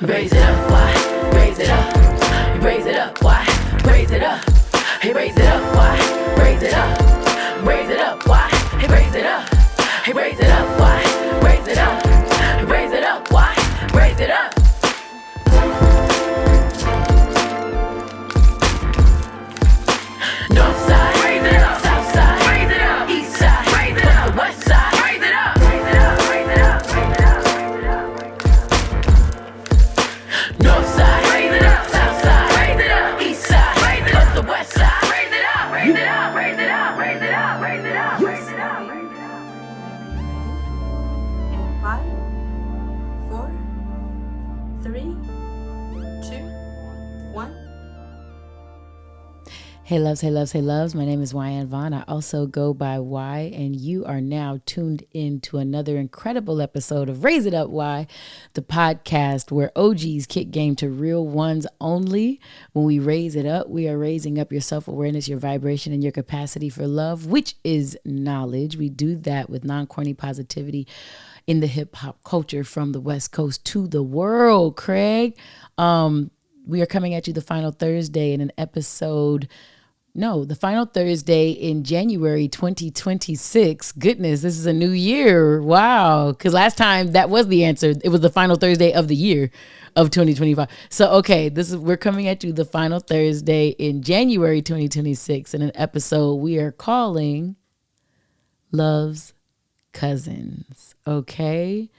Raise it up, why? Raise it up. Raise it up, why? Raise it up. Hey, raise it up, why? Raise it up. Raise it up, why? Hey, raise it up. Hey, raise it up, why? Raise it up. Raise it up, why? Raise it up. North side, raise it up. South side, raise it up. East side, raise it up. West side, raise it up. Raise it up. Raise it up. Raise it up. North side, raise it up. South side, raise it up. East side, raise it up. The west side, raise it up. Raise it up. Raise it up. Raise it up. Raise it up. Raise it up. Raise it up. In 5, 4, 3, 2, 1. Hey loves, hey loves, hey loves. My name is Wyann Vaughn. I also go by Y, and you are now tuned in to another incredible episode of Raise It Up Y, the podcast where OGs kick game to real ones only. When we raise it up, we are raising up your self-awareness, your vibration, and your capacity for love, which is knowledge. We do that with non-corny positivity in the hip-hop culture from the West Coast to the world, Craig. We are coming at you the final Thursday in an episode... No, the final Thursday in January 2026. Goodness, this is a new year. Wow. Because last time that was the answer. It was the final Thursday of the year of 2025. So, okay, we're coming at you the final Thursday in January 2026 in an episode we are calling Love's Cuzzins. Okay?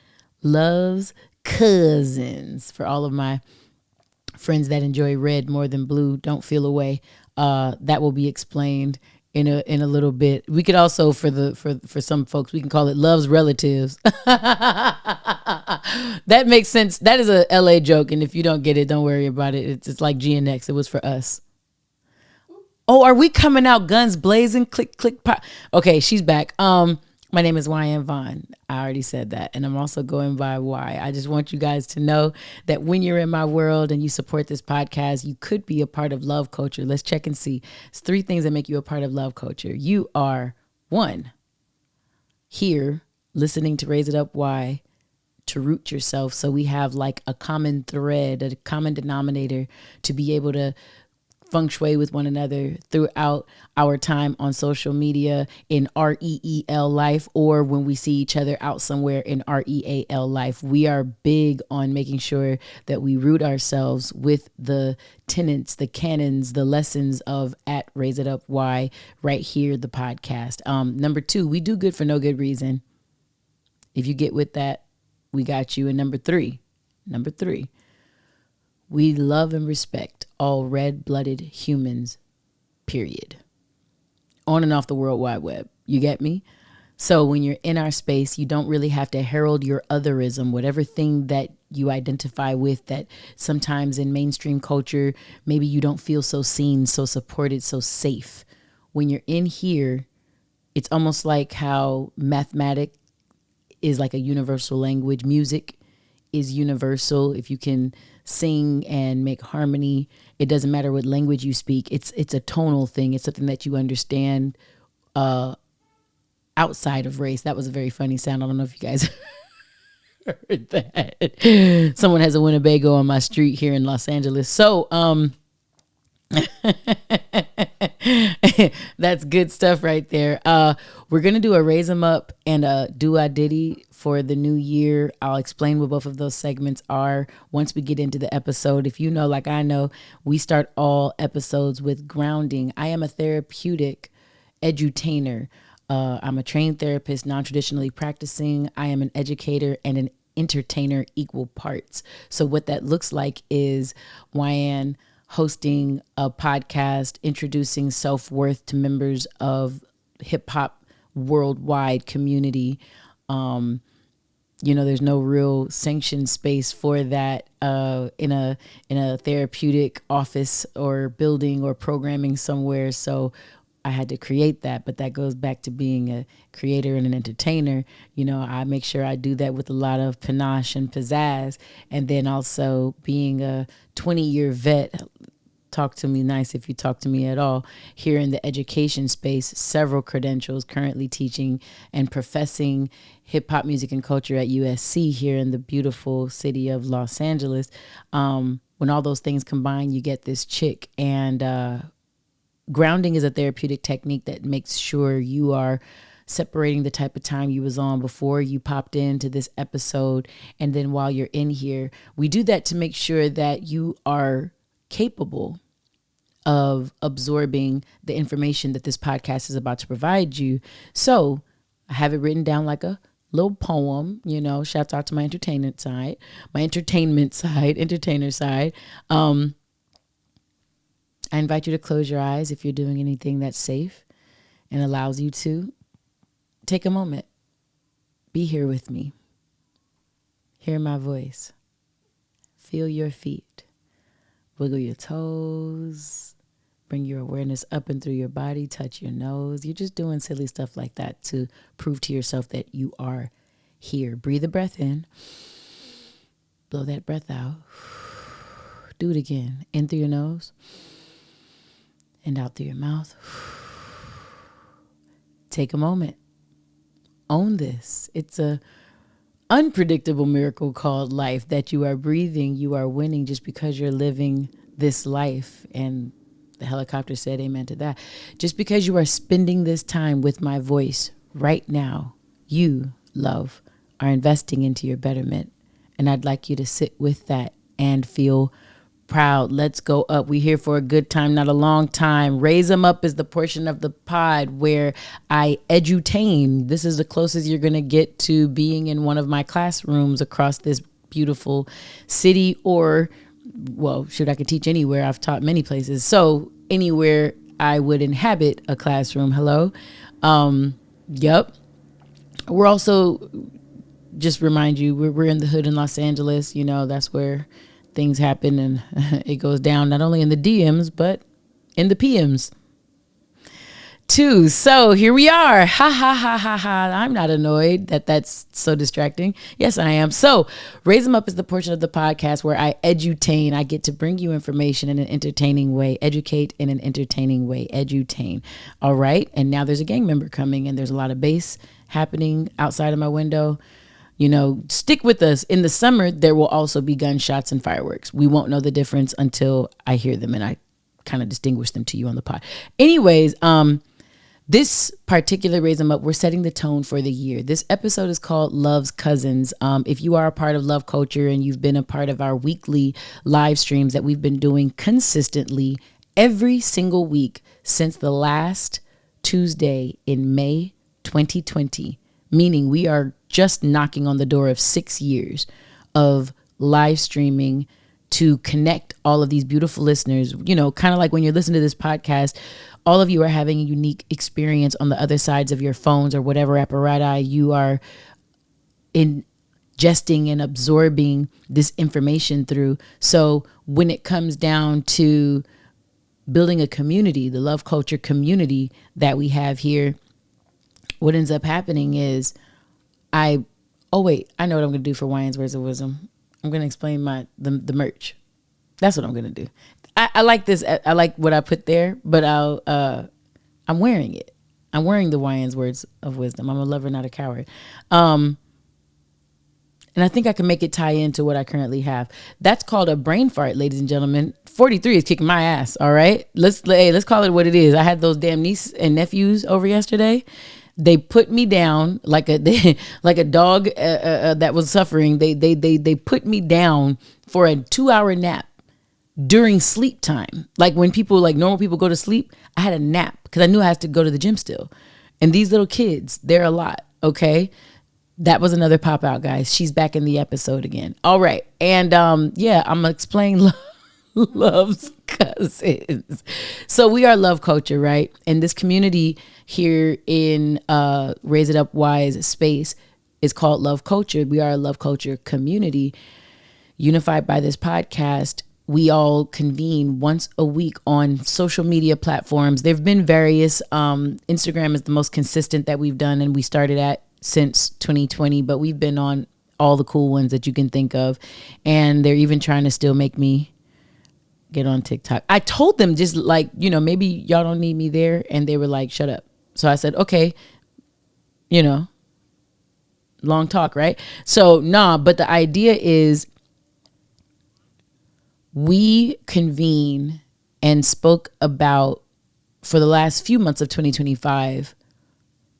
Love's Cuzzins. For all of my friends that enjoy red more than blue, don't feel away. That will be explained in a little bit. We could also, for some folks, we can call it Love's Relatives. That makes sense. That is a LA joke, and if you don't get it, don't worry about it. It's like GNX. It was for us. Oh, are we coming out guns blazing? Click, click, pop. Okay, she's back. My name is Wyann Vaughn. I already said that. And I'm also going by Y. I just want you guys to know that when you're in my world and you support this podcast, you could be a part of love culture. Let's check and see. It's 3 things that make you a part of love culture. You are, 1, here listening to Raise It Up Y to root yourself. So we have like a common thread, a common denominator to be able to feng shui with one another throughout our time on social media in REEL life, or when we see each other out somewhere in REAL life. We are big on making sure that we root ourselves with the tenets, the canons, the lessons of at Raise It Up Y right here, the podcast. Number 2, we do good for no good reason. If you get with that, we got you. And number three, we love and respect all red-blooded humans, period. On and off the World Wide Web. You get me? So when you're in our space, you don't really have to herald your otherism, whatever thing that you identify with that sometimes in mainstream culture, maybe you don't feel so seen, so supported, so safe. When you're in here, it's almost like how mathematics is like a universal language. Music is universal. If you can sing and make harmony, it doesn't matter what language you speak. It's a tonal thing. It's something that you understand outside of race. That was a very funny sound. I don't know if you guys heard that. Someone has a Winnebago on my street here in Los Angeles. So that's good stuff right there. We're going to do a Raise 'em Up and a Douxadiddy for the new year. I'll explain what both of those segments are once we get into the episode. If you know, like I know, we start all episodes with grounding. I am a therapeutic edutainer. I'm a trained therapist, non-traditionally practicing. I am an educator and an entertainer, equal parts. So what that looks like is Wyann hosting a podcast, introducing self-worth to members of hip-hop worldwide community. There's no real sanctioned space for that in a therapeutic office or building or programming somewhere. So I had to create that, but that goes back to being a creator and an entertainer. I make sure I do that with a lot of panache and pizzazz, and then also being a 20-year vet, talk to me nice if you talk to me at all. Here in the education space, several credentials, currently teaching and professing hip hop music and culture at USC here in the beautiful city of Los Angeles. When all those things combine, you get this chick. And grounding is a therapeutic technique that makes sure you are separating the type of time you was on before you popped into this episode. And then while you're in here, we do that to make sure that you are capable of absorbing the information that this podcast is about to provide you. So I have it written down like a little poem, you know, shouts out to my entertainer side. I invite you to close your eyes if you're doing anything that's safe and allows you to. Take a moment. Be here with me. Hear my voice. Feel your feet. Wiggle your toes. Bring your awareness up and through your body. Touch your nose. You're just doing silly stuff like that to prove to yourself that you are here. Breathe a breath in. Blow that breath out. Do it again. In through your nose. And out through your mouth. Take a moment. Own this. It's a unpredictable miracle called life that you are breathing. You are winning just because you're living this life. And the helicopter said amen to that. Just because you are spending this time with my voice right now, you, love, are investing into your betterment. And I'd like you to sit with that and feel proud. Let's go up. We're here for a good time, not a long time. Raise them up is the portion of the pod where I edutain. This is the closest you're going to get to being in one of my classrooms across this beautiful city, or, well, shoot, I could teach anywhere. I've taught many places. So anywhere I would inhabit a classroom. Hello. Yep. We're also, just remind you, we're in the hood in Los Angeles. You know, that's where things happen, and it goes down not only in the DMs, but in the PMs too. So here we are. Ha ha ha ha ha. I'm not annoyed that that's so distracting. Yes, I am. So Raise Them Up is the portion of the podcast where I edutain. I get to bring you information in an entertaining way, educate in an entertaining way, edutain. All right. And now there's a gang member coming, and there's a lot of bass happening outside of my window. You know, stick with us. In the summer, there will also be gunshots and fireworks. We won't know the difference until I hear them and I kind of distinguish them to you on the pod. Anyways, this particular Raise Them Up, we're setting the tone for the year. This episode is called Love's Cuzzins. If you are a part of Love Culture and you've been a part of our weekly live streams that we've been doing consistently every single week since the last Tuesday in May 2020, meaning we are just knocking on the door of 6 years of live streaming to connect all of these beautiful listeners. You know, kind of like when you're listening to this podcast, all of you are having a unique experience on the other sides of your phones or whatever apparatus you are ingesting and absorbing this information through. So when it comes down to building a community, the Love Culture community that we have here, what ends up happening is I know what I'm going to do for Wyann's Words of Wisdom. I'm going to explain the merch. That's what I'm going to do. I like this. I like what I put there, but I'm wearing it. I'm wearing the Wyann's Words of Wisdom. I'm a lover, not a coward. And I think I can make it tie into what I currently have. That's called a brain fart, ladies and gentlemen. 43 is kicking my ass. All right. Let's call it what it is. I had those damn niece and nephews over yesterday. They put me down like a dog that was suffering. They put me down for a 2-hour nap during sleep time. Like when normal people go to sleep, I had a nap because I knew I had to go to the gym still. And these little kids, they're a lot. Okay. That was another pop out, guys. She's back in the episode again. All right. And I'm going to explain Love's Cuzzins. So we are Love Culture, right? And this community here in Raise It Up Wise space is called Love Culture. We are a Love Culture community unified by this podcast. We all convene once a week on social media platforms. There have been various. Instagram is the most consistent that we've done, and we started at since 2020, but we've been on all the cool ones that you can think of. And they're even trying to still make me get on TikTok. I told them just like, you know, maybe y'all don't need me there. And they were like, shut up. So I said, okay, you know, long talk, right? So nah, but the idea is we convene and spoke about for the last few months of 2025,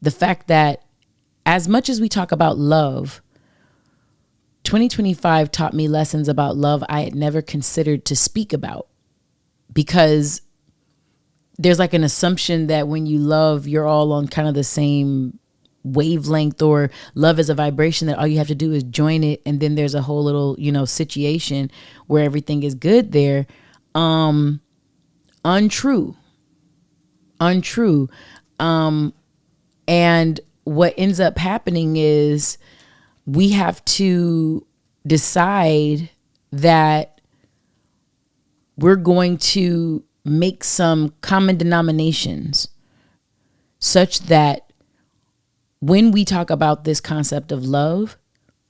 the fact that as much as we talk about love, 2025 taught me lessons about love I had never considered to speak about, because there's like an assumption that when you love, you're all on kind of the same wavelength, or love is a vibration that all you have to do is join it. And then there's a whole little, you know, situation where everything is good there. Untrue. And what ends up happening is we have to decide that we're going to make some common denominations such that when we talk about this concept of love,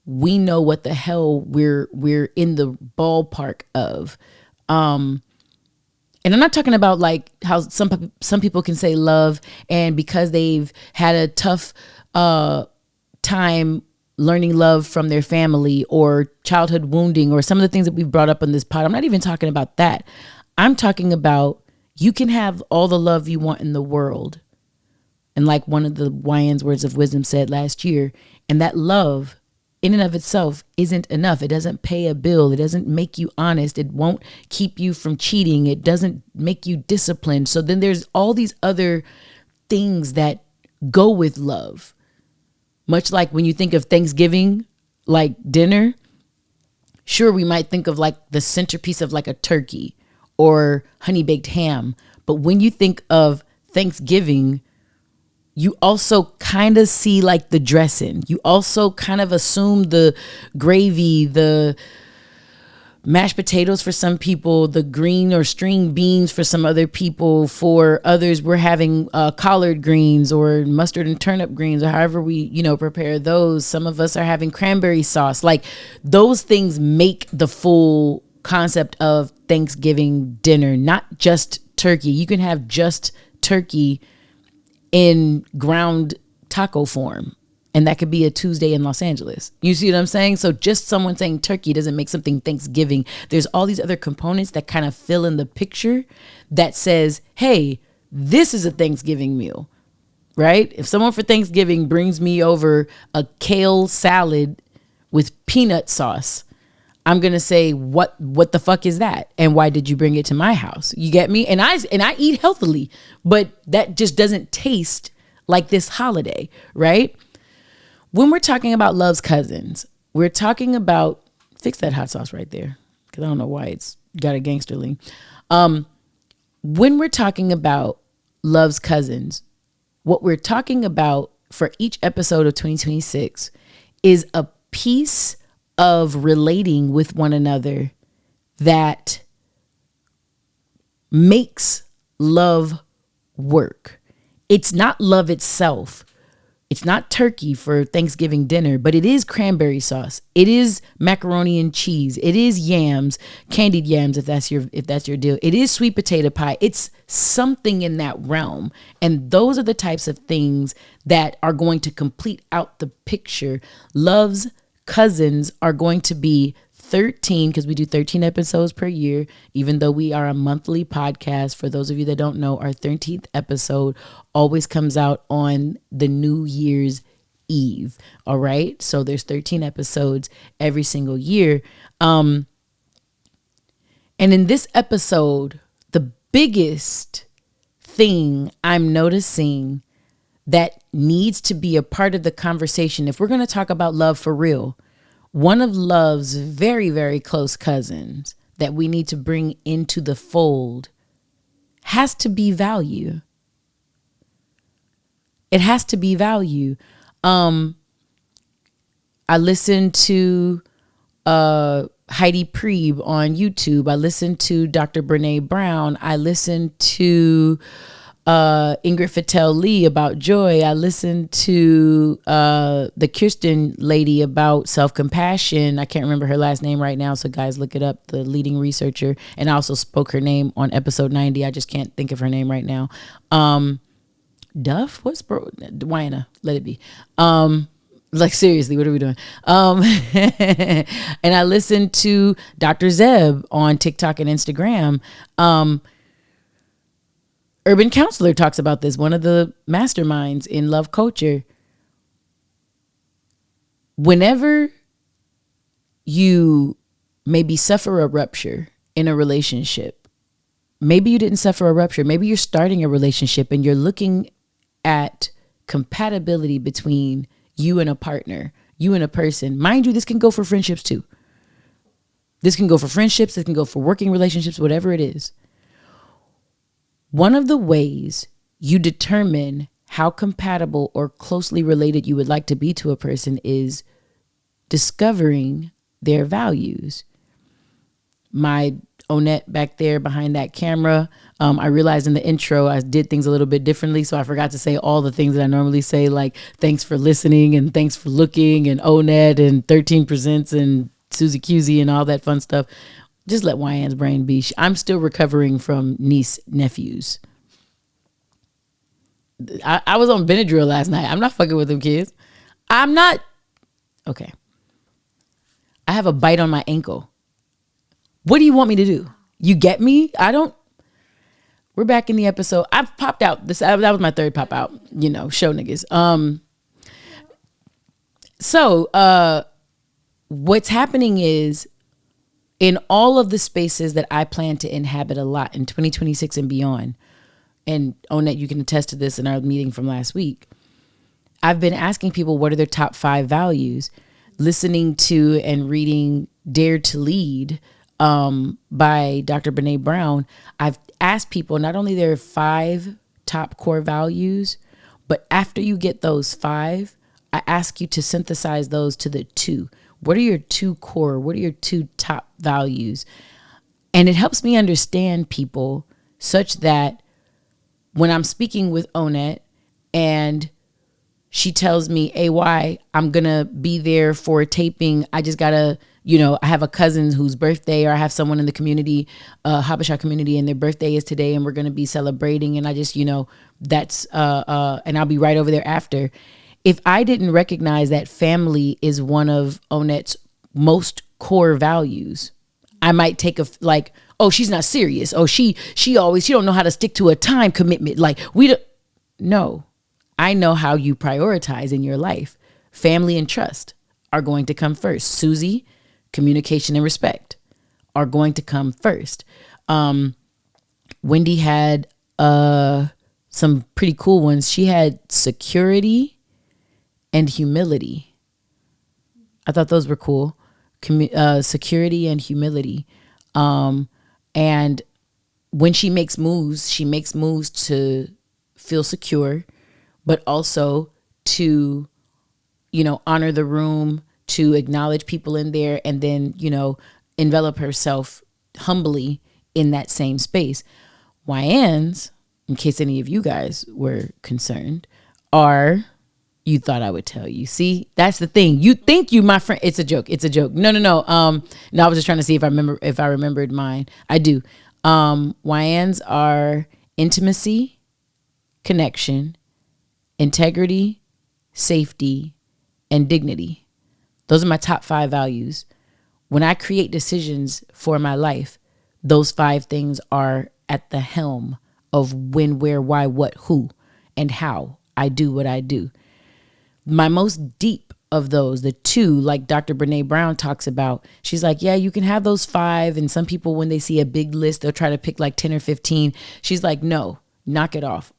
we know what the hell we're in the ballpark of. And I'm not talking about like how some people can say love, and because they've had a tough time learning love from their family or childhood wounding or some of the things that we've brought up on this pod. I'm not even talking about that. I'm talking about you can have all the love you want in the world. And like one of the Wyann's words of wisdom said last year, and that love in and of itself isn't enough. It doesn't pay a bill. It doesn't make you honest. It won't keep you from cheating. It doesn't make you disciplined. So then there's all these other things that go with love. Much like when you think of Thanksgiving, like dinner, sure, we might think of like the centerpiece of like a turkey or honey baked ham. But when you think of Thanksgiving, you also kind of see like the dressing. You also kind of assume the gravy, the mashed potatoes for some people, the green or string beans for some other people. For others, we're having collard greens or mustard and turnip greens, or however we, you know, prepare those. Some of us are having cranberry sauce. Like those things make the full concept of Thanksgiving dinner, not just turkey. You can have just turkey in ground taco form, and that could be a Tuesday in Los Angeles. You see what I'm saying? So just someone saying turkey doesn't make something Thanksgiving. There's all these other components that kind of fill in the picture that says, hey, this is a Thanksgiving meal, right? If someone for Thanksgiving brings me over a kale salad with peanut sauce, I'm going to say, what the fuck is that? And why did you bring it to my house? You get me? And I eat healthily, but that just doesn't taste like this holiday, right? When we're talking about love's cousins, we're talking about, fix that hot sauce right there, because I don't know why it's got a gangster lean. When we're talking about love's cousins, what we're talking about for each episode of 2026 is a piece of relating with one another that makes love work. It's not love itself. It's not turkey for Thanksgiving dinner, but it is cranberry sauce. It is macaroni and cheese. It is yams, candied yams, if that's your deal. It is sweet potato pie. It's something in that realm. And those are the types of things that are going to complete out the picture. Love's cousins are going to be 13, because we do 13 episodes per year, even though we are a monthly podcast. For those of you that don't know, our 13th episode always comes out on the New Year's Eve. All right. So there's 13 episodes every single year. And in this episode, the biggest thing I'm noticing that needs to be a part of the conversation, if we're going to talk about love for real, one of love's very, very close cousins that we need to bring into the fold has to be value. It has to be value. I listened to Heidi Priebe on YouTube. I listened to Dr. Brene Brown. I listened to Ingrid Fattel Lee about joy. I listened to the Kirsten lady about self-compassion. I can't remember her last name right now, so guys, look it up. The leading researcher. And I also spoke her name on episode 90. I just can't think of her name right now. Duff? What's Wyann? Let it be. Like, seriously, what are we doing? And I listened to Dr. Zeb on TikTok and Instagram. Urban Counselor talks about this, one of the masterminds in love culture. Whenever you maybe suffer a rupture in a relationship, maybe you didn't suffer a rupture, maybe you're starting a relationship and you're looking at compatibility between you and a partner, you and a person. Mind you, this can go for friendships too. This can go for friendships, this can go for working relationships, whatever it is. One of the ways you determine how compatible or closely related you would like to be to a person is discovering their values. My Onette back there behind that camera, I realized in the intro I did things a little bit differently, so I forgot to say all the things that I normally say, like thanks for listening and thanks for looking and Onette and 13% and Susie Cusey and all that fun stuff. Just let Wyann's brain be. I'm still recovering from niece nephews. I was on Benadryl last night. I'm not fucking with them kids. I'm not. Okay. I have a bite on my ankle. What do you want me to do? You get me? I don't. We're back in the episode. I've popped out. That was my third pop out. You know, show niggas. So what's happening is, in all of the spaces that I plan to inhabit a lot in 2026 and beyond, and Onette, you can attest to this in our meeting from last week, I've been asking people what are their top 5 values. Listening to and reading Dare to Lead by Dr. Brene Brown, I've asked people not only their 5 top core values, but after you get those 5, I ask you to synthesize those to the 2. What are your 2 core? What are your 2 top values? And it helps me understand people such that when I'm speaking with Onette and she tells me, AY, I'm going to be there for a taping. I just got to, I have a cousin whose birthday, or I have someone in the community, Habesha community, and their birthday is today and we're going to be celebrating. And I just, that's, and I'll be right over there after. If I didn't recognize that family is one of Onette's most core values, I might take oh, she's not serious. Oh, she don't know how to stick to a time commitment. Like no, I know how you prioritize in your life. Family and trust are going to come first. Susie, communication and respect are going to come first. Wendy had some pretty cool ones. She had security and humility. I thought those were cool. Security and humility. And when she makes moves to feel secure, but also to, honor the room, to acknowledge people in there, and then, envelop herself humbly in that same space. Wyann's, in case any of you guys were concerned, are... You thought I would tell you. See, that's the thing. You think you my friend. It's a joke. No. No, I was just trying to see if I remembered mine. I do. Wyann's are intimacy, connection, integrity, safety, and dignity. Those are my top 5 values. When I create decisions for my life, those 5 things are at the helm of when, where, why, what, who, and how I do what I do. My most deep of those, the 2, like Dr. Brene Brown talks about, she's like, yeah, you can have those 5. And some people, when they see a big list, they'll try to pick like 10 or 15. She's like, no, knock it off.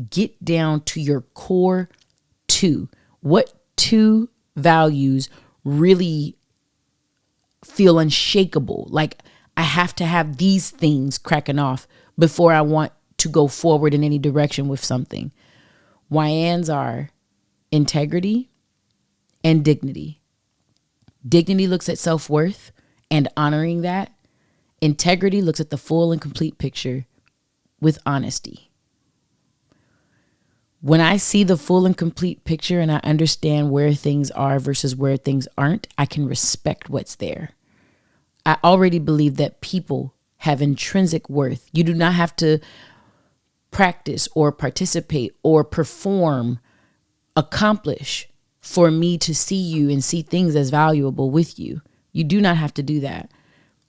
Get down to your core 2. What 2 values really feel unshakable? Like, I have to have these things cracking off before I want to go forward in any direction with something. Wyann's are integrity and dignity. Dignity looks at self-worth and honoring that. Integrity looks at the full and complete picture with honesty. When I see the full and complete picture and I understand where things are versus where things aren't, I can respect what's there. I already believe that people have intrinsic worth. You do not have to practice or participate or perform, accomplish for me to see you and see things as valuable with you. You do not have to do that.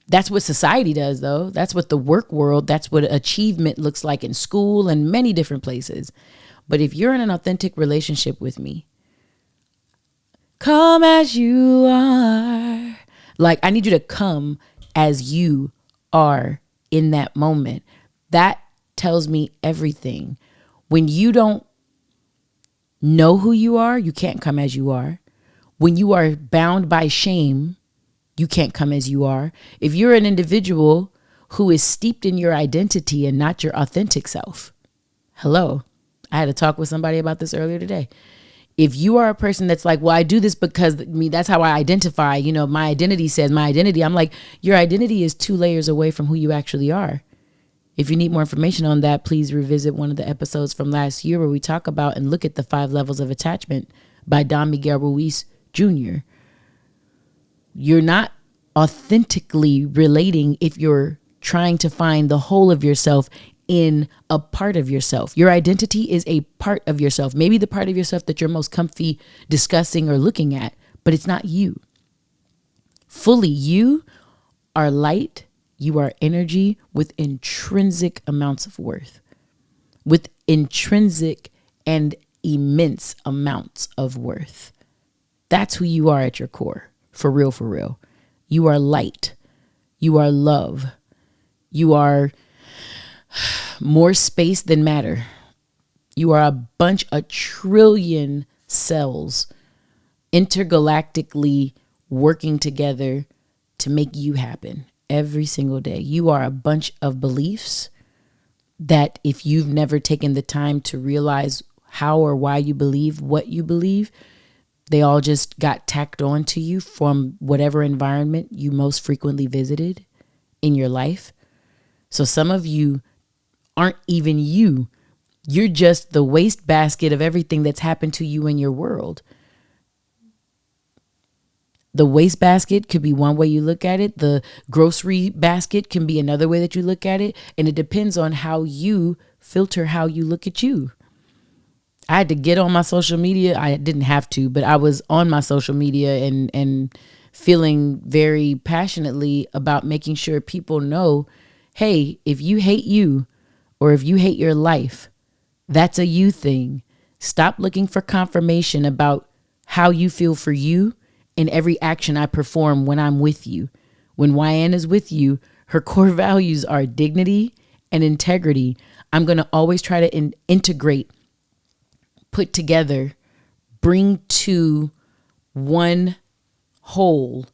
That's what society does, though. That's what the work world, that's what achievement looks like in school and many different places. But if you're in an authentic relationship with me, come as you are. Like, I need you to come as you are in that moment. That tells me everything. When you don't know who you are, you can't come as you are. When you are bound by shame, you can't come as you are. If you're an individual who is steeped in your identity and not your authentic self, hello. I had a talk with somebody about this earlier today. If you are a person that's like, well, I do this because that's how I identify, my identity says my identity. I'm like, your identity is 2 layers away from who you actually are. If you need more information on that, please revisit one of the episodes from last year where we talk about and look at the 5 levels of attachment by Don Miguel Ruiz Jr. You're not authentically relating if you're trying to find the whole of yourself in a part of yourself. Your identity is a part of yourself, maybe the part of yourself that you're most comfy discussing or looking at, but it's not you. Fully, you are light, you are energy with intrinsic amounts of worth, with intrinsic and immense amounts of worth. That's who you are at your core, for real, for real. You are light, you are love, you are more space than matter. You are a trillion cells intergalactically working together to make you happen every single day. You are a bunch of beliefs that if you've never taken the time to realize how or why you believe what you believe, they all just got tacked on to you from whatever environment you most frequently visited in your life. So some of you aren't even you. You're just the wastebasket of everything that's happened to you in your world. The wastebasket could be one way you look at it. The grocery basket can be another way that you look at it. And it depends on how you filter how you look at you. I had to get on my social media. I didn't have to, but I was on my social media and feeling very passionately about making sure people know, hey, if you hate you, or if you hate your life, that's a you thing. Stop looking for confirmation about how you feel for you in every action I perform when I'm with you. When Wyann is with you, her core values are dignity and integrity. I'm going to always try to integrate, put together, bring to one whole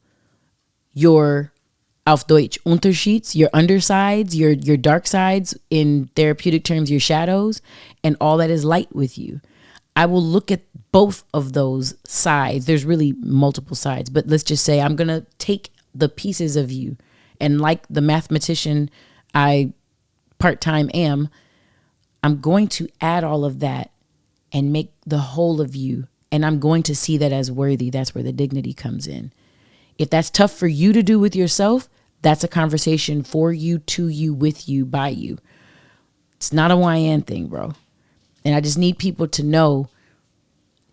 your auf Deutsch, Unterschieds, your undersides, your dark sides, in therapeutic terms, your shadows, and all that is light with you. I will look at both of those sides. There's really multiple sides, but let's just say I'm going to take the pieces of you. And like the mathematician I part-time am, I'm going to add all of that and make the whole of you. And I'm going to see that as worthy. That's where the dignity comes in. If that's tough for you to do with yourself, that's a conversation for you, to you, with you, by you. It's not a Wyann thing, bro. And I just need people to know,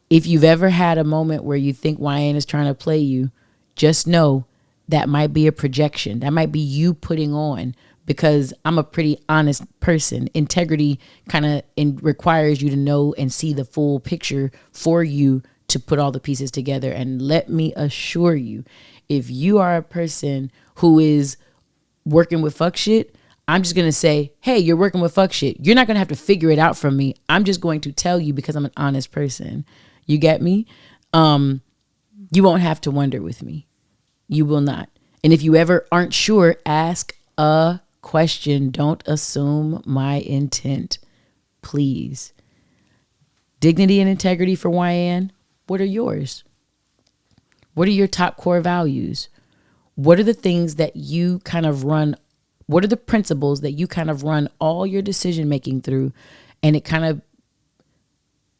if you've ever had a moment where you think Wyann is trying to play you, just know that might be a projection. That might be you putting on, because I'm a pretty honest person. Integrity kind of requires you to know and see the full picture for you to put all the pieces together. And let me assure you, if you are a person who is working with fuck shit, I'm just going to say, hey, you're working with fuck shit. You're not going to have to figure it out from me. I'm just going to tell you because I'm an honest person. You get me? You won't have to wonder with me. You will not. And if you ever aren't sure, ask a question. Don't assume my intent, please. Dignity and integrity for Wyann. What are yours? What are your top core values? What are the things that you kind of run? What are the principles that you kind of run all your decision making through? And it kind of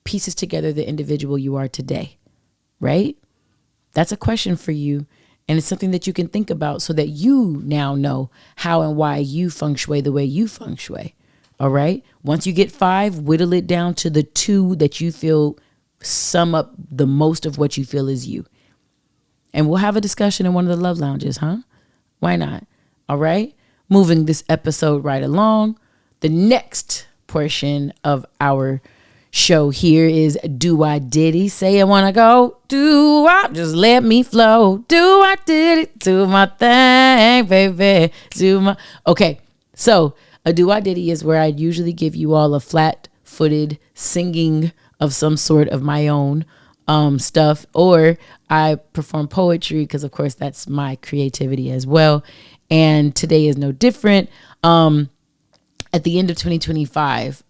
pieces together the individual you are today, right? That's a question for you. And it's something that you can think about so that you now know how and why you feng shui the way you feng shui. All right. Once you get 5, whittle it down to the 2 that you feel sum up the most of what you feel is you. And we'll have a discussion in one of the love lounges, huh? Why not? All right. Moving this episode right along. The next portion of our show here is Do I Diddy? Say I wanna go. Do I? Just let me flow. Do I did it? Do my thing, baby. Do my. Okay. So a Do I Diddy is where I usually give you all a flat-footed singing of some sort of my own stuff, or I perform poetry because, of course, that's my creativity as well. And today is no different. At the end of 2025,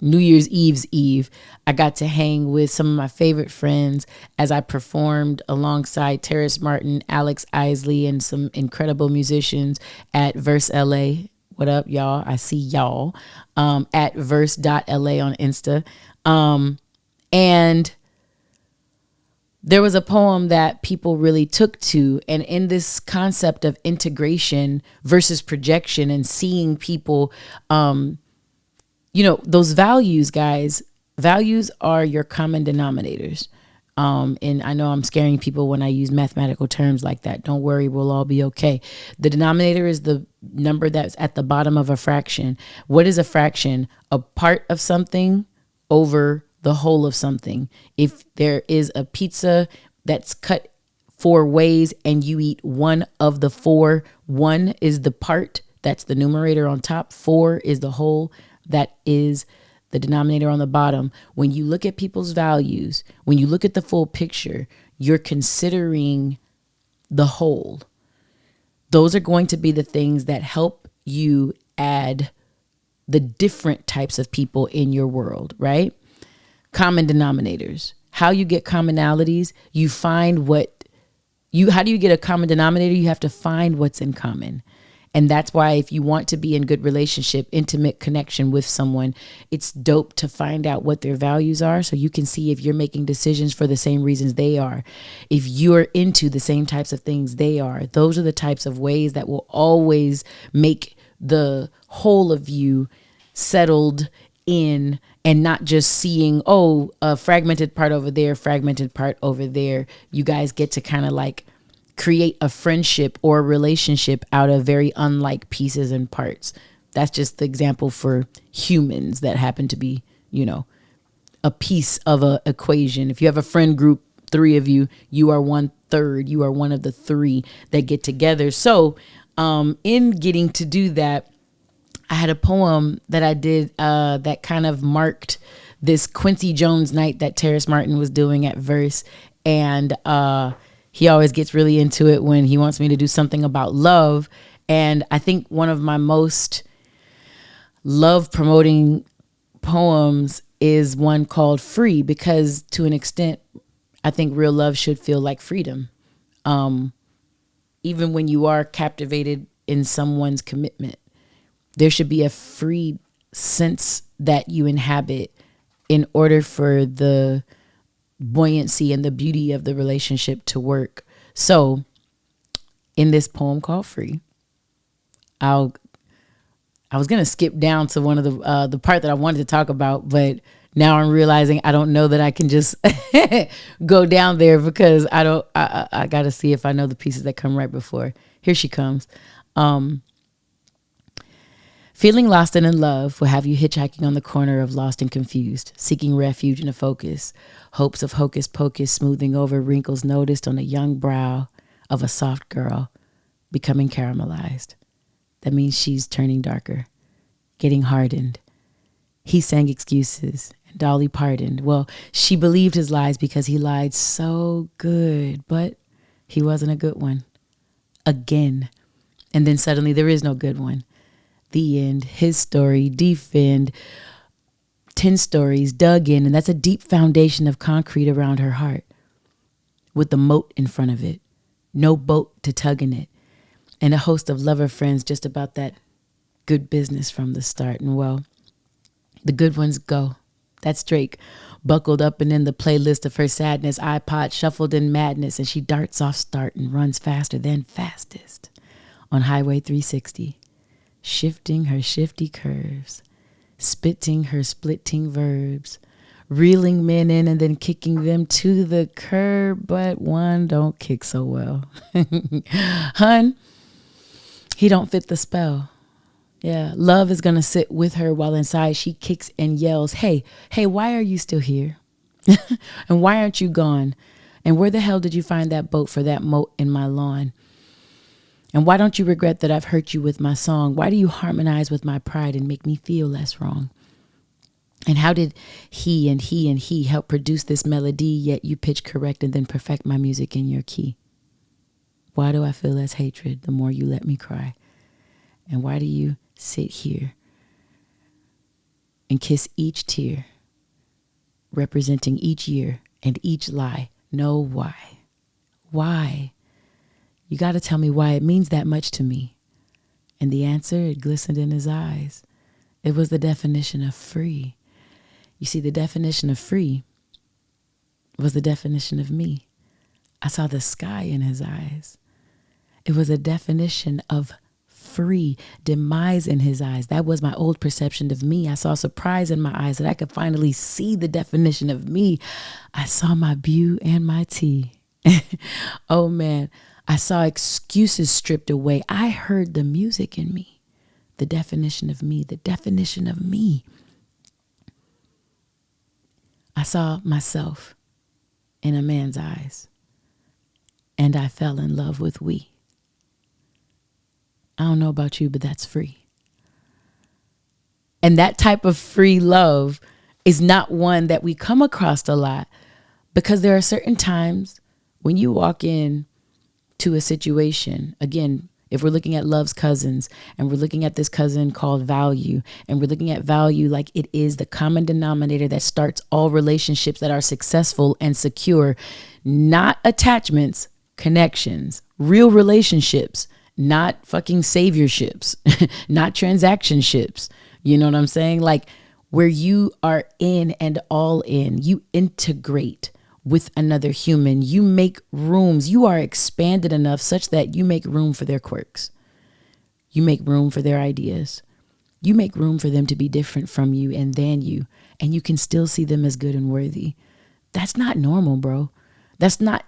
New Year's Eve's Eve, I got to hang with some of my favorite friends as I performed alongside Terrace Martin, Alex Isley, and some incredible musicians at Verse LA. What up, y'all? I see y'all at verse.la on Insta. And there was a poem that people really took to. And in this concept of integration versus projection and seeing people, those values, guys, values are your common denominators. And I know I'm scaring people when I use mathematical terms like that. Don't worry, we'll all be okay. The denominator is the number that's at the bottom of a fraction. What is a fraction? A part of something over the whole of something. If there is a pizza that's cut 4 ways and you eat one of the 4, 1 is the part, that's the numerator on top, 4 is the whole, that is the denominator on the bottom. When you look at people's values, when you look at the full picture, you're considering the whole. Those are going to be the things that help you add the different types of people in your world, right? Common denominators. How you get commonalities, you find how do you get a common denominator? You have to find what's in common. And that's why if you want to be in good relationship, intimate connection with someone, it's dope to find out what their values are so you can see if you're making decisions for the same reasons they are. If you're into the same types of things they are, those are the types of ways that will always make the whole of you settled in and not just seeing, a fragmented part over there, fragmented part over there. You guys get to kind of like create a friendship or a relationship out of very unlike pieces and parts. That's just the example for humans that happen to be, a piece of a equation. If you have a friend group, 3 of you, you are 1/3. You are one of the 3 that get together. So in getting to do that, I had a poem that I did that kind of marked this Quincy Jones night that Terrace Martin was doing at Verse. And he always gets really into it when he wants me to do something about love. And I think one of my most love promoting poems is one called Free, because to an extent, I think real love should feel like freedom. Even when you are captivated in someone's commitment, there should be a free sense that you inhabit in order for the buoyancy and the beauty of the relationship to work. So in this poem called Free, I was going to skip down to one of the part that I wanted to talk about, but now I'm realizing I don't know that I can just go down there because I got to see if I know the pieces that come right before. Here she comes. Feeling lost and in love will have you hitchhiking on the corner of lost and confused, seeking refuge in a focus, hopes of hocus pocus smoothing over wrinkles noticed on a young brow of a soft girl becoming caramelized. That means she's turning darker, getting hardened. He sang excuses and Dolly pardoned. Well, she believed his lies because he lied so good, but he wasn't a good one. Again. And then suddenly there is no good one. The end, his story, defend, 10 stories dug in, and that's a deep foundation of concrete around her heart with the moat in front of it, no boat to tug in it, and a host of lover friends just about that good business from the start. And well, the good ones go. That's Drake. buckled up and in the playlist of her sadness, iPod shuffled in madness, and she darts off start and runs faster than fastest on Highway 360, shifting her shifty curves, spitting her splitting verbs, reeling men in and then kicking them to the curb, but one don't kick so well. Hun, he don't fit the spell. Yeah, love is going to sit with her while inside she kicks and yells, hey, why are you still here? And why aren't you gone? And where the hell did you find that boat for that moat in my lawn? And why don't you regret that I've hurt you with my song? Why do you harmonize with my pride and make me feel less wrong? And how did he and he and he help produce this melody, yet you pitch correct and then perfect my music in your key? Why do I feel less hatred the more you let me cry? And why do you sit here and kiss each tear, representing each year and each lie? No, why? Why? You got to tell me why it means that much to me. And the answer, it glistened in his eyes. It was the definition of free. You see, the definition of free was the definition of me. I saw the sky in his eyes. It was a definition of free, demise in his eyes. That was my old perception of me. I saw surprise in my eyes that I could finally see the definition of me. I saw my beau and my tea. Oh man, I saw excuses stripped away. I heard the music in me, the definition of me, the definition of me. I saw myself in a man's eyes, and I fell in love with we. I don't know about you, but that's free. And that type of free love is not one that we come across a lot, because there are certain times when you walk in to a situation, again, if we're looking at Love's Cuzzins and we're looking at this cousin called value, and we're looking at value like it is the common denominator that starts all relationships that are successful and secure, not attachments, connections, real relationships, not fucking saviorships, not transaction ships. You know what I'm saying? Like where you are in and all in, you integrate with another human. You make rooms. You are expanded enough such that you make room for their quirks. You make room for their ideas. You make room for them to be different from you and than you. And you can still see them as good and worthy. That's not normal, bro. That's not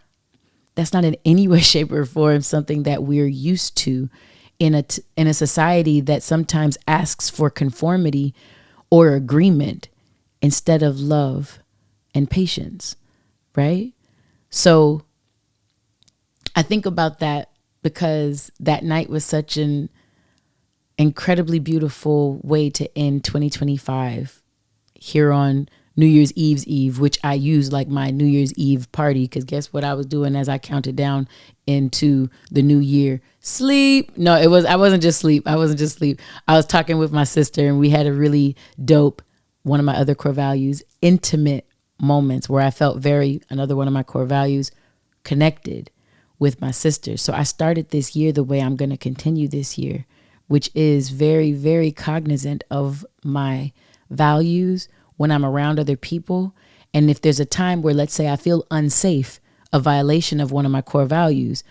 in any way, shape, or form something that we're used to in a society that sometimes asks for conformity or agreement instead of love and patience. Right? So I think about that because that night was such an incredibly beautiful way to end 2025 here on New Year's Eve, which I used like my New Year's Eve party, because guess what I was doing as I counted down into the new year? Sleep. No, I wasn't just sleep. I was talking with my sister, and we had a really dope, one of my other core values, intimate moments where I felt another one of my core values, connected with my sister. So I started this year the way I'm going to continue this year, which is very, very cognizant of my values when I'm around other people. And if there's a time where, let's say, I feel unsafe, a violation of one of my core values,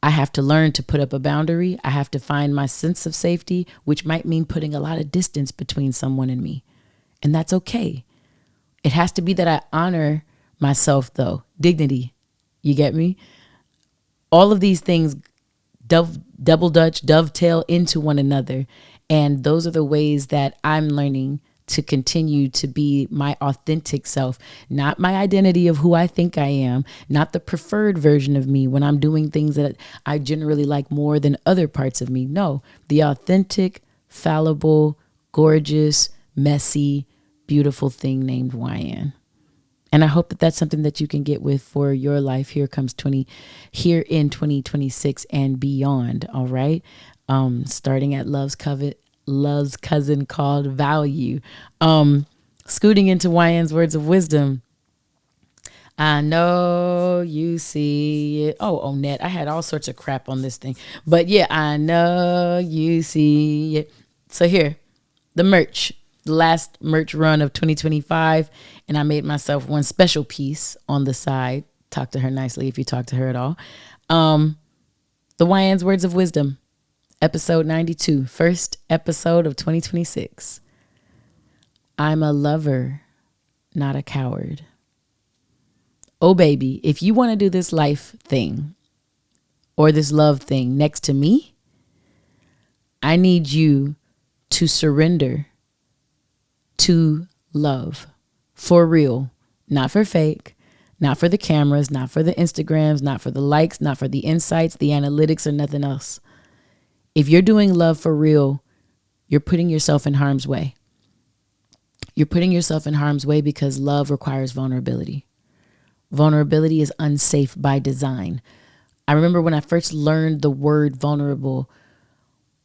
I have to learn to put up a boundary. I have to find my sense of safety, which might mean putting a lot of distance between someone and me. And that's okay. It has to be that I honor myself, though. Dignity. You get me? All of these things double dutch, dovetail into one another. And those are the ways that I'm learning to continue to be my authentic self, not my identity of who I think I am, not the preferred version of me when I'm doing things that I generally like more than other parts of me. No, the authentic, fallible, gorgeous, messy, beautiful thing named Wyann. And I hope that that's something that you can get with for your life. Here in 2026 and beyond. All right. Starting at Love's cousin called value. Scooting into Wyann's words of wisdom. I know you see it. Oh, Net. I had all sorts of crap on this thing. But yeah, I know you see it. So here, the merch. last merch run of 2025, and I made myself one special piece on the side. Talk to her nicely if you talk to her at all. The Wyann's Words of Wisdom, episode 92, first episode of 2026. I'm a lover, not a coward. Oh, baby, if you want to do this life thing or this love thing next to me, I need you to surrender to love for real, not for fake, not for the cameras, not for the Instagrams, not for the likes, not for the insights, the analytics, or nothing else. If you're doing love for real, you're putting yourself in harm's way. You're putting yourself in harm's way because love requires vulnerability. Vulnerability is unsafe by design. I remember when I first learned the word vulnerable,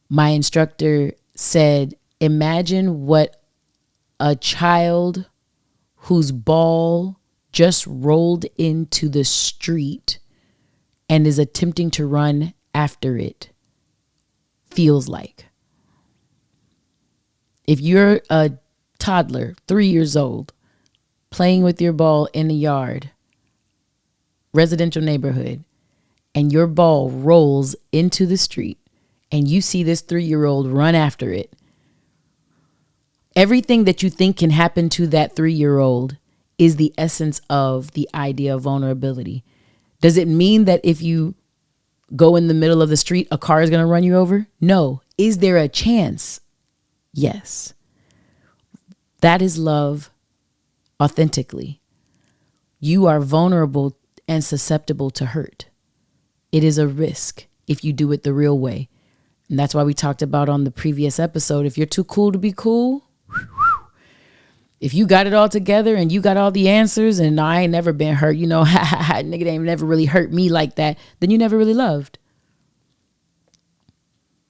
my instructor said, imagine what a child whose ball just rolled into the street and is attempting to run after it feels like. If you're a toddler, 3 years old, playing with your ball in the yard, residential neighborhood, and your ball rolls into the street and you see this 3-year-old run after it, everything that you think can happen to that 3-year-old is the essence of the idea of vulnerability. Does it mean that if you go in the middle of the street, a car is going to run you over? No. Is there a chance? Yes. That is love authentically. You are vulnerable and susceptible to hurt. It is a risk if you do it the real way. And that's why we talked about on the previous episode, if you're too cool to be cool, if you got it all together and you got all the answers and I ain't never been hurt, nigga ain't never really hurt me like that, then you never really loved.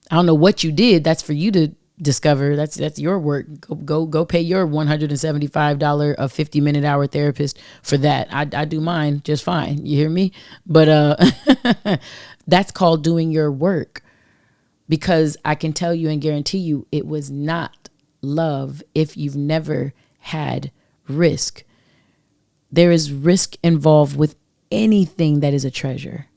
I don't know what you did. That's for you to discover. That's your work. Go pay your $175 a 50-minute hour therapist for that. I do mine just fine. You hear me? But that's called doing your work, because I can tell you and guarantee you it was not love if you've never had risk. There is risk involved with anything that is a treasure.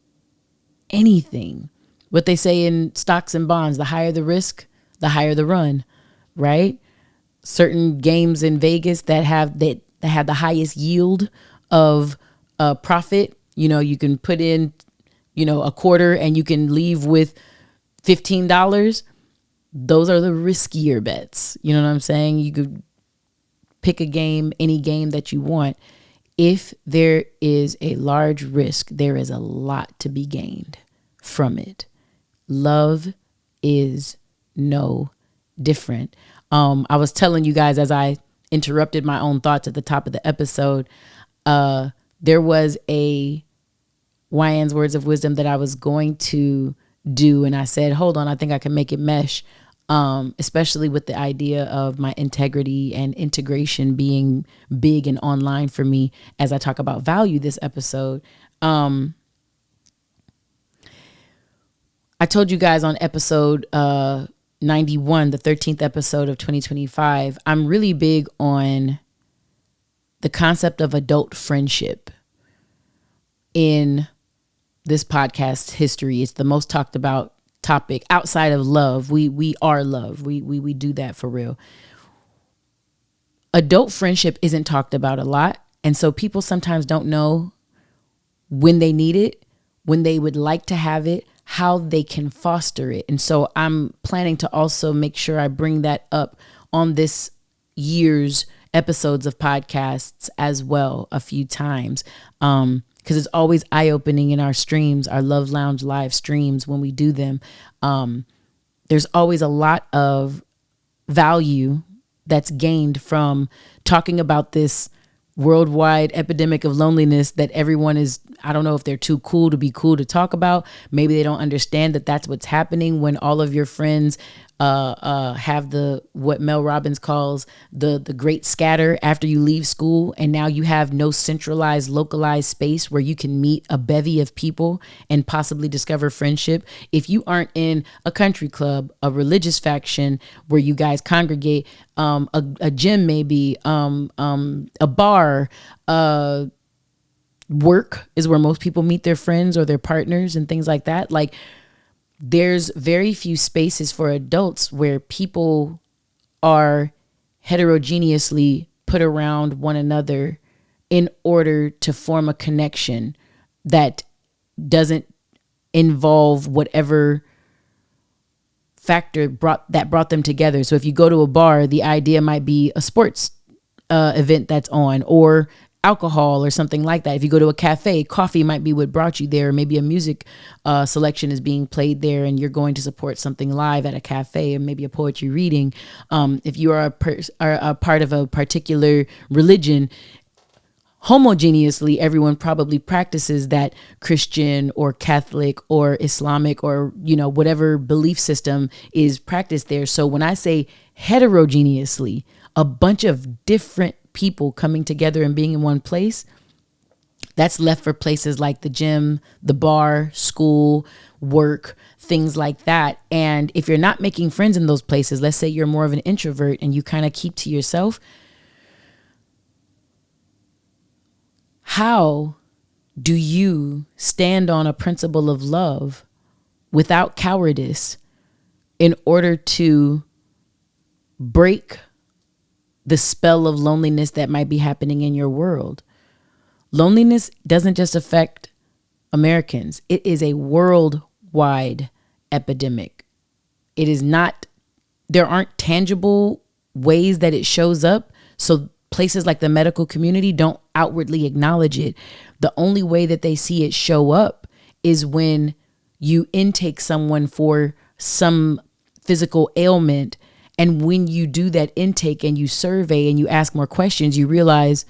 Anything. What they say in stocks and bonds, the higher the risk, the higher the run, right? Certain games in Vegas that have the highest yield of profit, you can put in, a quarter and you can leave with $15. Those are the riskier bets. You know what I'm saying? You could pick a game, any game that you want. If there is a large risk, there is a lot to be gained from it. Love is no different. I was telling you guys as I interrupted my own thoughts at the top of the episode, there was a Wyann's Words of Wisdom that I was going to do, and I said, hold on, I think I can make it mesh, especially with the idea of my integrity and integration being big and online for me as I talk about value this episode. I told you guys on episode 91, the 13th episode of 2025, I'm really big on the concept of adult friendship in this podcast history. It's the most talked about topic outside of love. We are love. We do that for real. Adult friendship isn't talked about a lot. And so people sometimes don't know when they need it, when they would like to have it, how they can foster it. And so I'm planning to also make sure I bring that up on this year's episodes of podcasts as well a few times. Because it's always eye-opening in our streams, our Love Lounge live streams when we do them. There's always a lot of value that's gained from talking about this worldwide epidemic of loneliness that everyone is, I don't know if they're too cool to be cool to talk about. Maybe they don't understand that that's what's happening when all of your friends have what Mel Robbins calls the great scatter after you leave school, and now you have no centralized, localized space where you can meet a bevy of people and possibly discover friendship. If you aren't in a country club, a religious faction where you guys congregate, a gym maybe, a bar, work is where most people meet their friends or their partners and things like that. Like, there's very few spaces for adults where people are heterogeneously put around one another in order to form a connection that doesn't involve whatever factor brought them together. So if you go to a bar, the idea might be a sports event that's on, or alcohol or something like that. If you go to a cafe, coffee might be what brought you there. Maybe a music selection is being played there and you're going to support something live at a cafe, or maybe a poetry reading. If you are a part of a particular religion, homogeneously, everyone probably practices that Christian or Catholic or Islamic or, whatever belief system is practiced there. So when I say heterogeneously, a bunch of different people coming together and being in one place, that's left for places like the gym, the bar, school, work, things like that. And if you're not making friends in those places, let's say you're more of an introvert and you kind of keep to yourself, how do you stand on a principle of love without cowardice in order to break the spell of loneliness that might be happening in your world? Loneliness doesn't just affect Americans. It is a worldwide epidemic. It is not, there aren't tangible ways that it shows up. So places like the medical community don't outwardly acknowledge it. The only way that they see it show up is when you intake someone for some physical ailment. And when you do that intake and you survey and you ask more questions, you realize,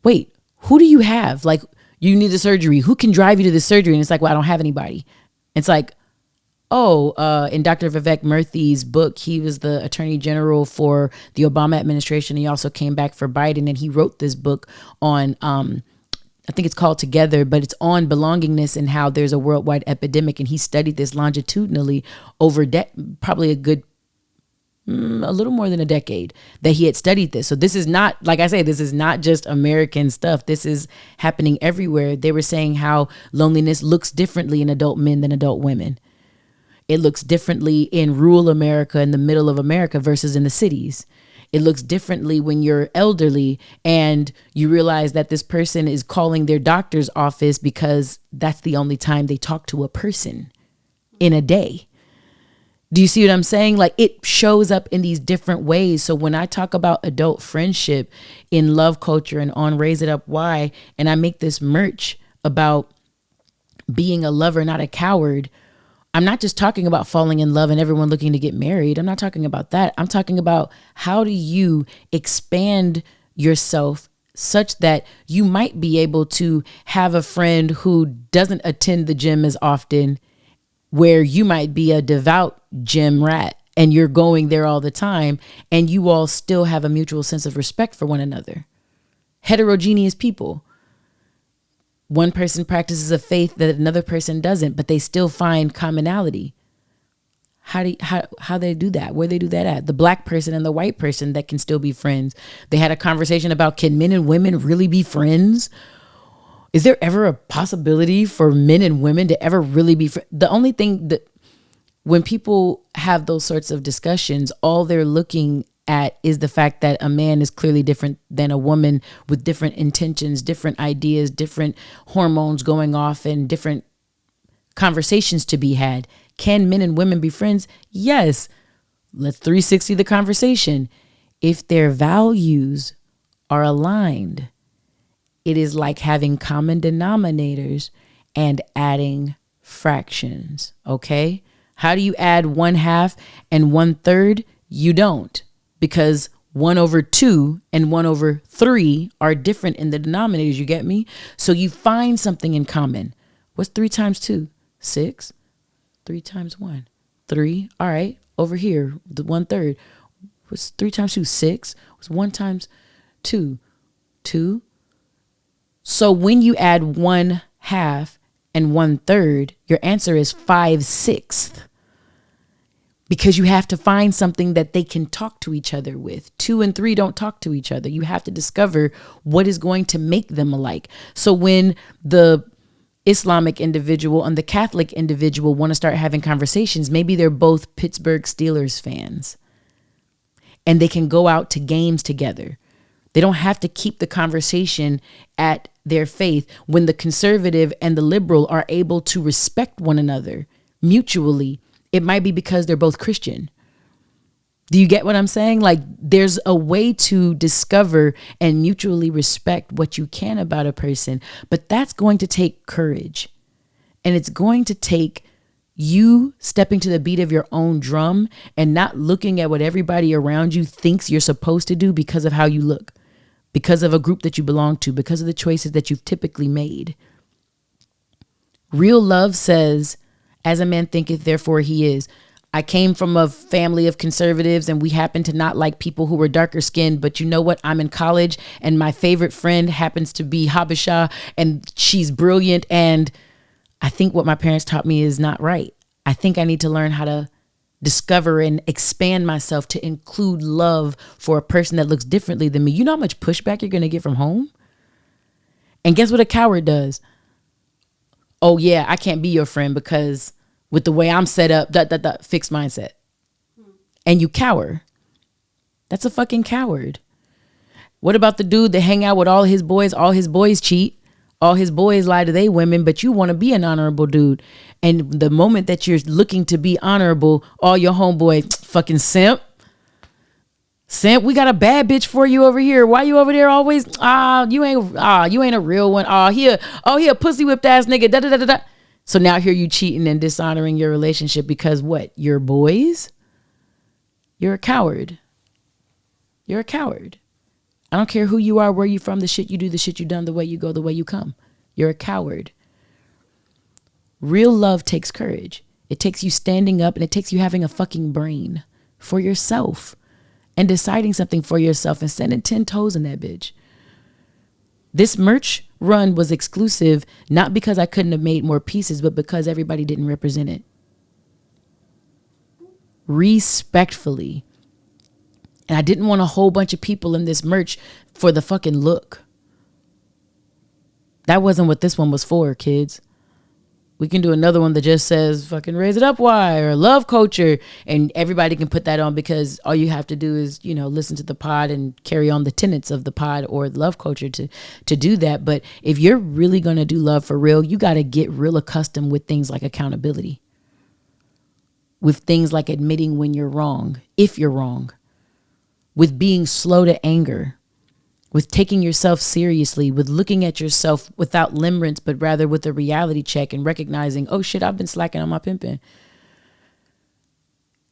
wait, who do you have? Like, you need the surgery. Who can drive you to the surgery? And it's like, well, I don't have anybody. It's like, in Dr. Vivek Murthy's book, he was the attorney general for the Obama administration. He also came back for Biden, and he wrote this book on, I think it's called Together, but it's on belongingness and how there's a worldwide epidemic. And he studied this longitudinally over probably a little more than a decade that he had studied this. So this is not, like I say, this is not just American stuff. This is happening everywhere. They were saying how loneliness looks differently in adult men than adult women. It looks differently in rural America, in the middle of America versus in the cities. It looks differently when you're elderly and you realize that this person is calling their doctor's office because that's the only time they talk to a person in a day. Do you see what I'm saying? Like, it shows up in these different ways. So when I talk about adult friendship in love culture and on Raise It Up Why, and I make this merch about being a lover, not a coward, I'm not just talking about falling in love and everyone looking to get married. I'm not talking about that. I'm talking about how do you expand yourself such that you might be able to have a friend who doesn't attend the gym as often, where you might be a devout gym rat and you're going there all the time, and you all still have a mutual sense of respect for one another. Heterogeneous people. One person practices a faith that another person doesn't, but they still find commonality. How they do that? Where they do that at? The black person and the white person that can still be friends. They had a conversation about, can men and women really be friends? Is there ever a possibility for men and women to ever really be friends? The only thing that when people have those sorts of discussions, all they're looking at is the fact that a man is clearly different than a woman, with different intentions, different ideas, different hormones going off, and different conversations to be had. Can men and women be friends? Yes. Let's 360 the conversation. If their values are aligned, it is like having common denominators and adding fractions. Okay? How do you add 1/2 and 1/3? You don't, because 1/2 and 1/3 are different in the denominators. You get me? So you find something in common. What's 3 times 2? 6. 3 times 1. 3. All right. over here, the 1/3 was 3 times 2, 6, was 1 times 2, 2. So when you add 1/2 and 1/3, your answer is 5/6. Because you have to find something that they can talk to each other with. 2 and 3 don't talk to each other. You have to discover what is going to make them alike. So when the Islamic individual and the Catholic individual want to start having conversations, maybe they're both Pittsburgh Steelers fans and they can go out to games together. They don't have to keep the conversation at their faith. When the conservative and the liberal are able to respect one another mutually, it might be because they're both Christian. Do you get what I'm saying? Like, there's a way to discover and mutually respect what you can about a person, but that's going to take courage. And it's going to take you stepping to the beat of your own drum and not looking at what everybody around you thinks you're supposed to do because of how you look, because of a group that you belong to, because of the choices that you've typically made. Real love says, as a man thinketh, therefore he is. I came from a family of conservatives and we happen to not like people who were darker skinned. But you know what? I'm in college and my favorite friend happens to be Habesha and she's brilliant. And I think what my parents taught me is not right. I think I need to learn how to discover and expand myself to include love for a person that looks differently than me. You know how much pushback you're going to get from home? And guess what a coward does? Oh yeah, I can't be your friend because with the way I'm set up, fixed mindset. And you cower. That's a fucking coward. What about the dude that hang out with all his boys cheat, all his boys lie to they women, but you want to be an honorable dude. And the moment that you're looking to be honorable, all your homeboy fucking simp, we got a bad bitch for you over here. Why you over there always? You ain't a real one. He a pussy whipped ass nigga. Da, da, da, da, da. So now here you cheating and dishonoring your relationship because what? You're boys? You're a coward. You're a coward. I don't care who you are, where you from, the shit you do, the shit you done, the way you go, the way you come. You're a coward. Real love takes courage. It takes you standing up and it takes you having a fucking brain for yourself. And deciding something for yourself and sending 10 toes in that bitch. This merch run was exclusive, not because I couldn't have made more pieces, but because everybody didn't represent it. Respectfully. And I didn't want a whole bunch of people in this merch for the fucking look. That wasn't what this one was for, kids. We can do another one that just says fucking raise it up why or love culture, and everybody can put that on because all you have to do is, listen to the pod and carry on the tenets of the pod or love culture to do that. But if you're really going to do love for real, you got to get real accustomed with things like accountability, with things like admitting when you're wrong, if you're wrong, with being slow to anger, with taking yourself seriously, with looking at yourself without limerence, but rather with a reality check and recognizing, oh shit, I've been slacking on my pimping.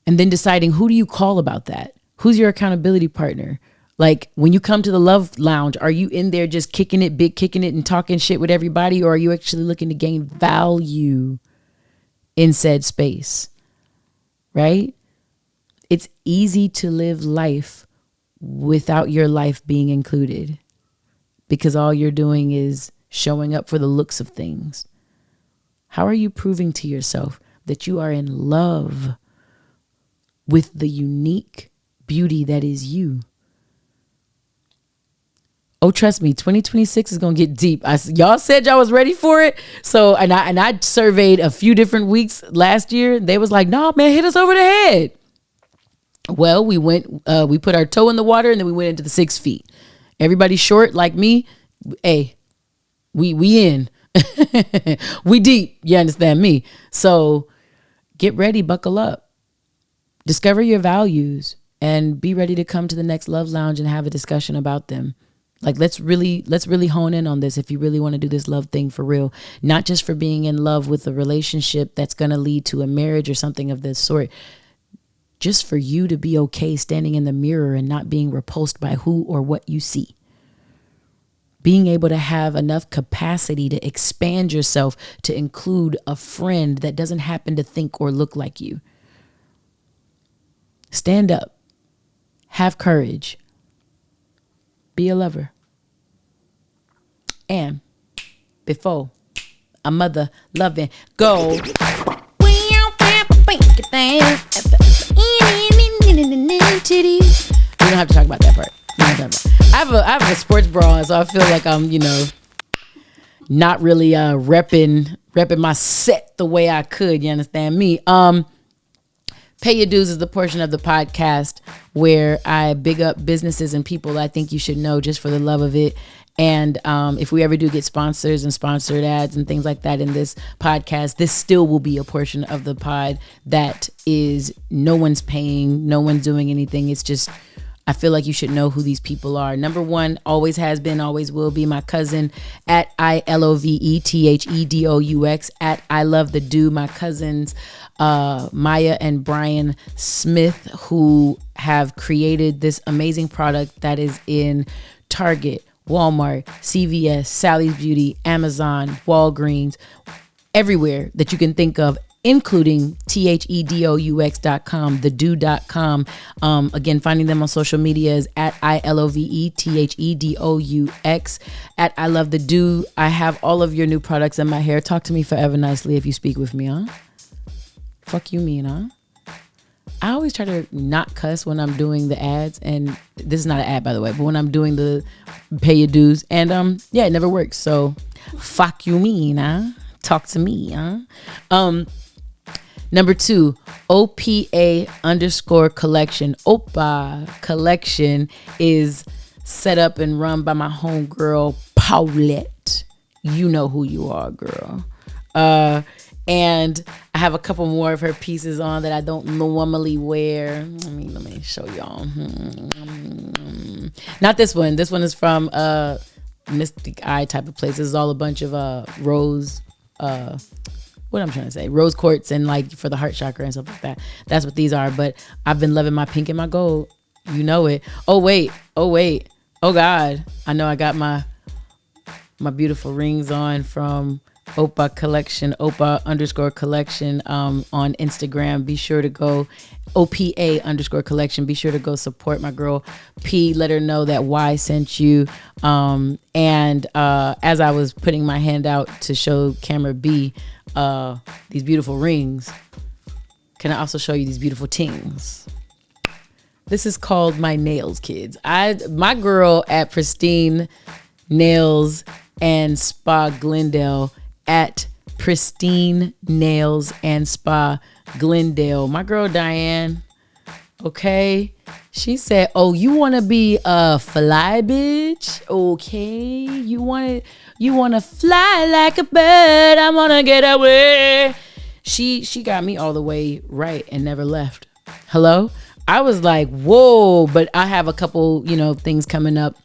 And then deciding, who do you call about that? Who's your accountability partner? Like when you come to the love lounge, are you in there just kicking it and talking shit with everybody? Or are you actually looking to gain value in said space? Right? It's easy to live life without your life being included because all you're doing is showing up for the looks of things. How are you proving to yourself that you are in love with the unique beauty that is you? Oh, trust me, 2026 is going to get deep. Y'all said y'all was ready for it. So, and I surveyed a few different weeks last year. They was like, nah, man, hit us over the head. Well, we put our toe in the water and then we went into the 6 feet. Everybody short like me. Hey, we in. We deep. You understand me? So get ready, buckle up, discover your values and be ready to come to the next love lounge and have a discussion about them. Like, let's really hone in on this if you really want to do this love thing for real, not just for being in love with a relationship that's going to lead to a marriage or something of this sort. Just for you to be okay standing in the mirror and not being repulsed by who or what you see. Being able to have enough capacity to expand yourself to include a friend that doesn't happen to think or look like you. Stand up. Have courage. Be a lover. And before a mother loving, go. We don't have to talk about that part. I have a sports bra, so I feel like I'm, not really repping my set the way I could. You understand me? Pay Your Dues is the portion of the podcast where I big up businesses and people I think you should know just for the love of it. And if we ever do get sponsors and sponsored ads and things like that in this podcast, this still will be a portion of the pod that is no one's paying, no one's doing anything. It's just, I feel like you should know who these people are. Number one, always has been, always will be, my cousin at ILOVETHEDOUX at I Love the Do. My cousins, Maya and Brian Smith, who have created this amazing product that is in Target, Walmart, CVS, Sally's Beauty, Amazon, Walgreens, everywhere that you can think of, including THEDOUX.com, thedo.com. Again, finding them on social media is at ILOVETHEDOUX, at I Love the Do. I have all of your new products in my hair. Talk to me forever nicely if you speak with me, huh? Fuck you mean, huh? I always try to not cuss when I'm doing the ads, and this is not an ad, by the way, but when I'm doing the Pay Your Dues, and yeah, it never works. So fuck you mean, huh? Talk to me, huh? Number 2, OPA_collection. Opa collection is set up and run by my homegirl, Paulette. You know who you are, girl. And I have a couple more of her pieces on that I don't normally wear. Let me show y'all. Not this one. This one is from Mystic Eye type of place. This is all a bunch of rose, what I'm trying to say, rose quartz and like for the heart chakra and stuff like that. That's what these are. But I've been loving my pink and my gold. You know it. Oh wait. Oh God. I know I got my beautiful rings on from Opa collection, Opa_collection on Instagram. Be sure to go OPA_collection. Be sure to go support my girl P. Let her know that Y sent you. And as I was putting my hand out to show camera B these beautiful rings, can I also show you these beautiful tings? This is called my nails, kids. My girl at Pristine Nails and Spa Glendale, at Pristine Nails and Spa Glendale. My girl Diane, okay, she said, oh, you want to be a fly bitch? Okay, you want to fly like a bird. I want to get away. She got me all the way right and never left. Hello? I was like, whoa, but I have a couple, things coming up.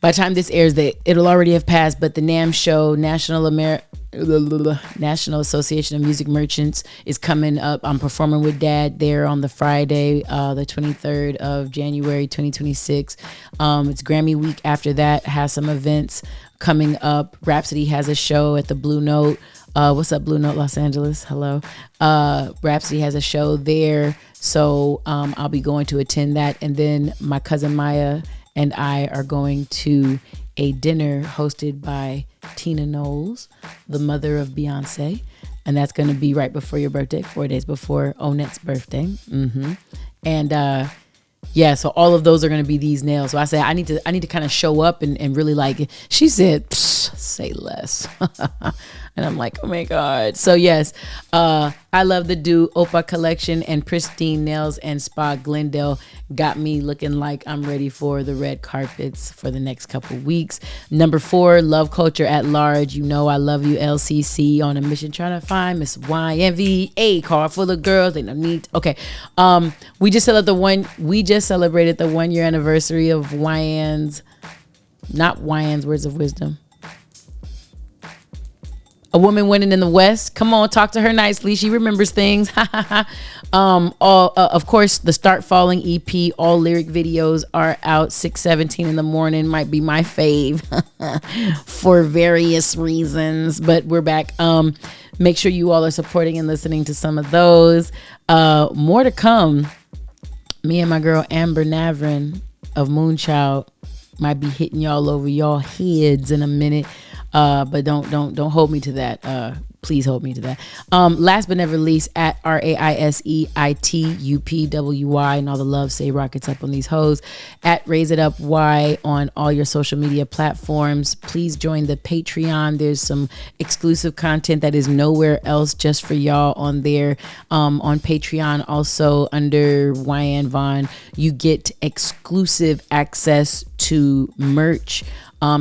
By the time this airs, it'll already have passed, but the NAMM show, National Association of Music Merchants, is coming up. I'm performing with Dad there on the Friday, the 23rd of January, 2026. It's Grammy week after that, has some events coming up. Rhapsody has a show at the Blue Note. What's up, Blue Note, Los Angeles? Hello. Rhapsody has a show there, so I'll be going to attend that. And then my cousin Maya and I are going to a dinner hosted by Tina Knowles, the mother of Beyonce. And that's going to be right before your birthday, 4 days before Onette's birthday. And yeah, so all of those are going to be these nails. So I said, I need to kind of show up and really like it. She said, say less. And I'm like, oh my God. So yes, I Love the Do, Opa collection, and Pristine Nails and Spa Glendale got me looking like I'm ready for the red carpets for the next couple weeks. Number 4, Love Culture at Large. You know I love you, LCC, on a mission trying to find Miss Wyann Vaughn, a car full of girls. They don't need. Okay, we just celebrated the 1 year anniversary of Wyann's, not Wyann's Words of Wisdom. A A Woman Winnin in the West. Come on, talk to her nicely. She remembers things. Of course, the Start Falling EP, all lyric videos are out. 6:17 in the morning might be my fave for various reasons, but we're back. Make sure you all are supporting and listening to some of those. More to come. Me and my girl Amber Navrin of Moonchild might be hitting y'all over y'all heads in a minute. But don't hold me to that. Please hold me to that. Last but never least, at RAISEITUPWY, and all the love, say rockets up on these hoes. At Raise It Up Y on all your social media platforms. Please join the Patreon. There's some exclusive content that is nowhere else, just for y'all on there. On Patreon, also under Wyann Vaughn, you get exclusive access to merch.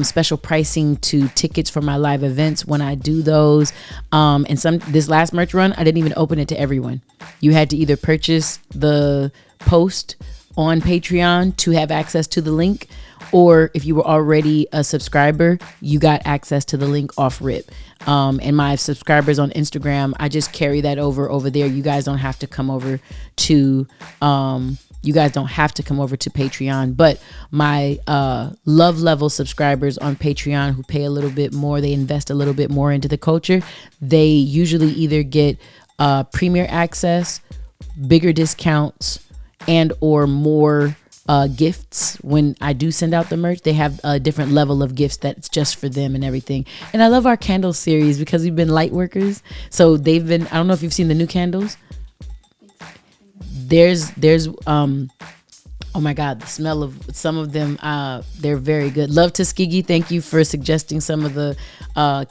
Special pricing to tickets for my live events when I do those. And this last merch run, I didn't even open it to everyone. You had to either purchase the post on Patreon to have access to the link, or if you were already a subscriber, you got access to the link off rip. And my subscribers on Instagram, I just carry that over there. You guys don't have to come over to Patreon, but my love level subscribers on Patreon who pay a little bit more, they invest a little bit more into the culture, they usually either get premier access, bigger discounts, and or more gifts. When I do send out the merch, they have a different level of gifts that's just for them and everything. And I love our candle series because we've been light workers, so they've been, I don't know if you've seen the new candles. There's oh my God, the smell of some of them, they're very good. Love Tuskegee, thank you for suggesting some of the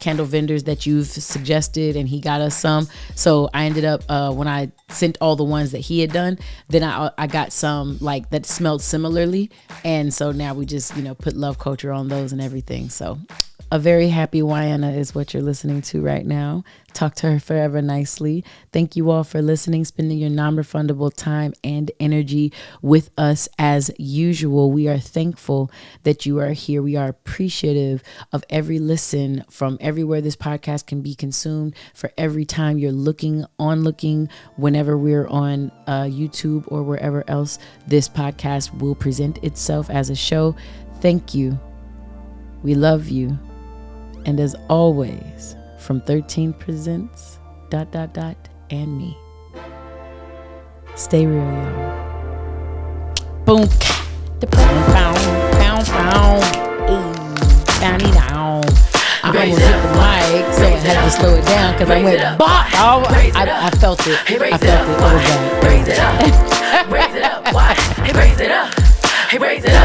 candle vendors that you've suggested, and he got us some. So I ended up, when I sent all the ones that he had done, then I got some like that smelled similarly, and so now we just put love culture on those and everything. So a very happy Wyanna is what you're listening to right now. Talk to her forever nicely. Thank you all for listening, spending your non-refundable time and energy with us as usual. We are thankful that you are here. We are appreciative of every listen from everywhere this podcast can be consumed, for every time you're looking whenever we're on YouTube or wherever else this podcast will present itself as a show. Thank you. We love you. And as always, from 13 Presents, ... and me. Stay real, y'all. Boom. The pound. Bounty down. I almost hit the mic, so I had to slow it down because I went, bah! I felt it. I felt it. It was bad. Raise it up. Raise it up. Why? Hey, raise it up. Hey, raise it up.